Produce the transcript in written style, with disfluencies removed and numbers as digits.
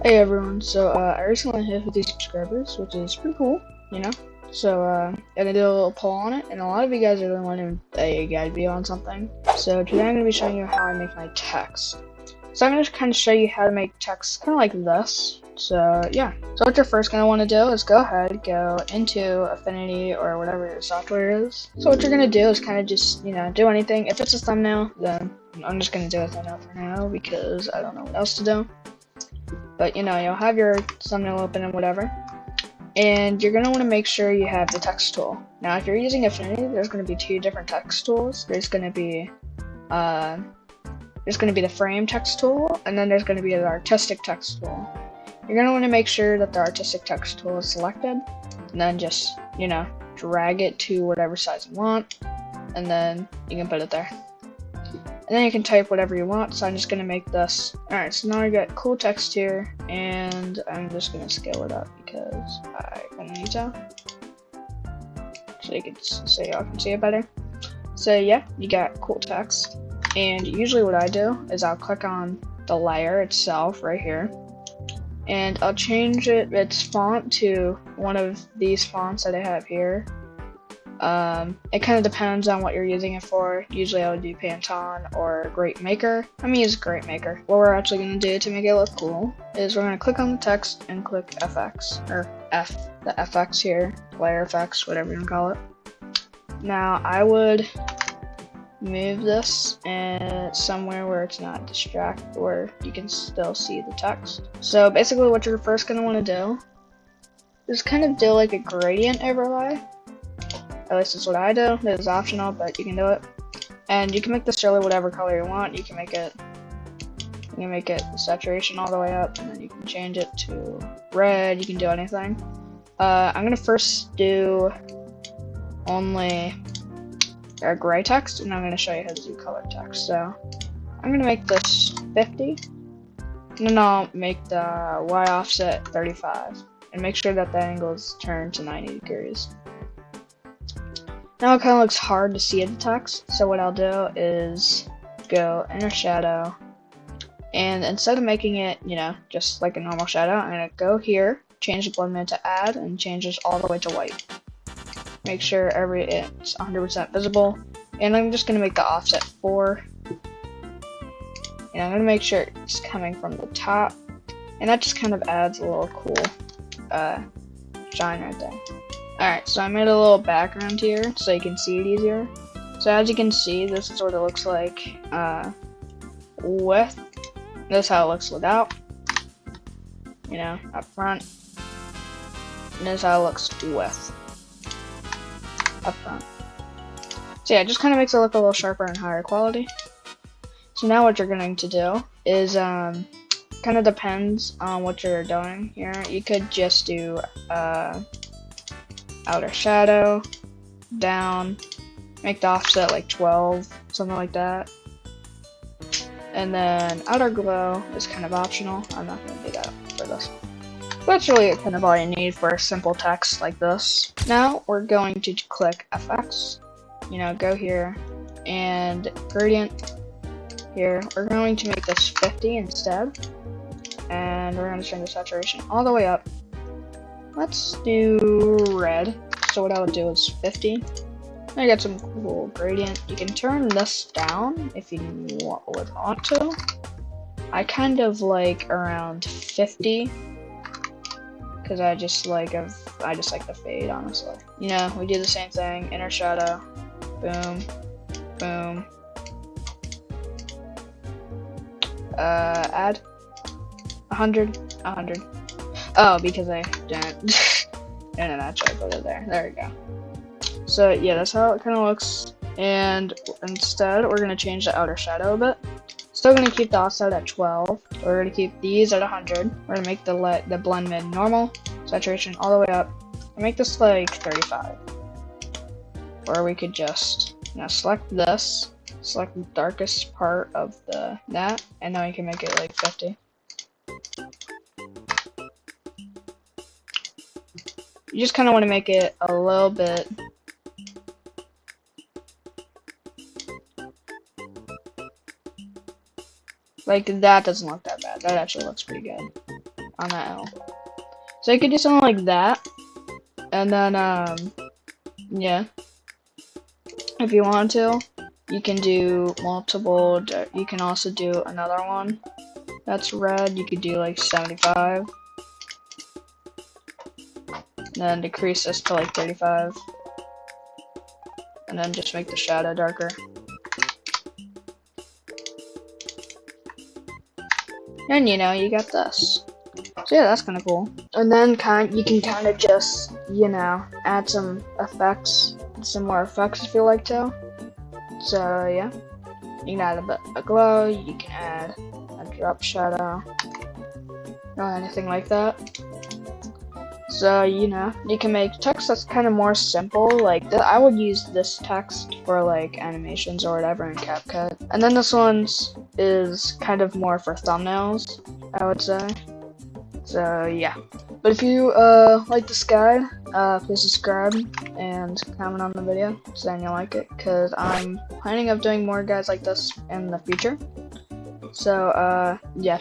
Hey everyone, so I recently hit 50 subscribers, which is pretty cool, you know? So and I did a little poll on it, and a lot of you guys are really wanting a guide video on something. So today I'm going to be showing you how I make my text. So I'm going to kind of show you how to make text kind of like this. So yeah, so what you're first going to want to do is go into Affinity or whatever your software is. So what you're going to do is kind of just, do anything. If it's a thumbnail, then I'm just going to do a thumbnail for now because I don't know what else to do. But you'll have your thumbnail open and whatever, and you're gonna want to make sure you have the text tool. Now, if you're using Affinity, there's gonna be two different text tools. There's gonna be the frame text tool, and then there's gonna be the artistic text tool. You're gonna want to make sure that the artistic text tool is selected, and then just drag it to whatever size you want, and then you can put it there. And then you can type whatever you want, so I'm just going to make this. Alright, so now I got cool text here, and I'm just going to scale it up because I kind of need to. So y'all can see it better. So yeah, you got cool text. And usually what I do is I'll click on the layer itself right here. And I'll change its font to one of these fonts that I have here. It kind of depends on what you're using it for. Usually I would do Pantone or Great Maker. I'm gonna use Great Maker. What we're actually gonna do to make it look cool is we're gonna click on the text and click FX, or F, the FX here, layer FX, whatever you wanna call it. Now I would move this and somewhere where it's not distracted, where you can still see the text. So basically what you're first gonna wanna do is kind of do like a gradient overlay. At least that's what I do. It is optional, but you can do it. And you can make this really whatever color you want. You can make it the saturation all the way up, and then you can change it to red. You can do anything. I'm gonna first do only gray text, and I'm gonna show you how to do color text. So I'm gonna make this 50, and then I'll make the Y offset 35, and make sure that the angle is turned to 90 degrees. Now it kind of looks hard to see the text, so what I'll do is go inner shadow, and instead of making it, just like a normal shadow, I'm going to go here, change the blend mode to add, and change this all the way to white. Make sure it's 100% visible, and I'm just going to make the offset 4. And I'm going to make sure it's coming from the top, and that just kind of adds a little cool shine right there. Alright, so I made a little background here so you can see it easier. So as you can see, this is what it looks like with. This is how it looks without. Up front. And this is how it looks with. Up front. So yeah, it just kind of makes it look a little sharper and higher quality. So now what you're going to do is, kind of depends on what you're doing here. You could just do, outer shadow, down, make the offset like 12, something like that. And then outer glow is kind of optional. I'm not going to do that for this. That's really kind of all you need for a simple text like this. Now we're going to click FX, go here, and gradient here. We're going to make this 50 instead. And we're going to turn the saturation all the way up. Let's do red. So what I would do is 50. I got some cool gradient. You can turn this down if you would want to. I kind of like around 50 because I just like the fade, honestly. We do the same thing. Inner shadow, boom, boom. Add 100. Oh, because I didn't actually put it there. There we go. So yeah, that's how it kind of looks. And instead, we're gonna change the outer shadow a bit. Still gonna keep the offset at 12. We're gonna keep these at 100. We're gonna make the blend mid normal, saturation all the way up, and make this like 35. Or we could just select this, select the darkest part of that, and now we can make it like 50. You just kind of want to make it a little bit like that. Doesn't look that bad. That actually looks pretty good. on that L. So you could do something like that, and then yeah, if you want to, you can do multiple. You can also do another one that's red. You could do like 75, and then decrease this to like 35, and then just make the shadow darker. And you know, you got this. So yeah, that's kind of cool. And then you can kind of just, you know, add some effects, some more effects if you like to. So yeah, you can add a bit of glow, you can add a drop shadow, or anything like that. So, you know, you can make text that's kind of more simple. Like, I would use this text for like animations or whatever in CapCut. And then this one's is kind of more for thumbnails, I would say. So yeah. But if you like this guide, please subscribe and comment on the video saying you like it, because I'm planning on doing more guides like this in the future. So yeah.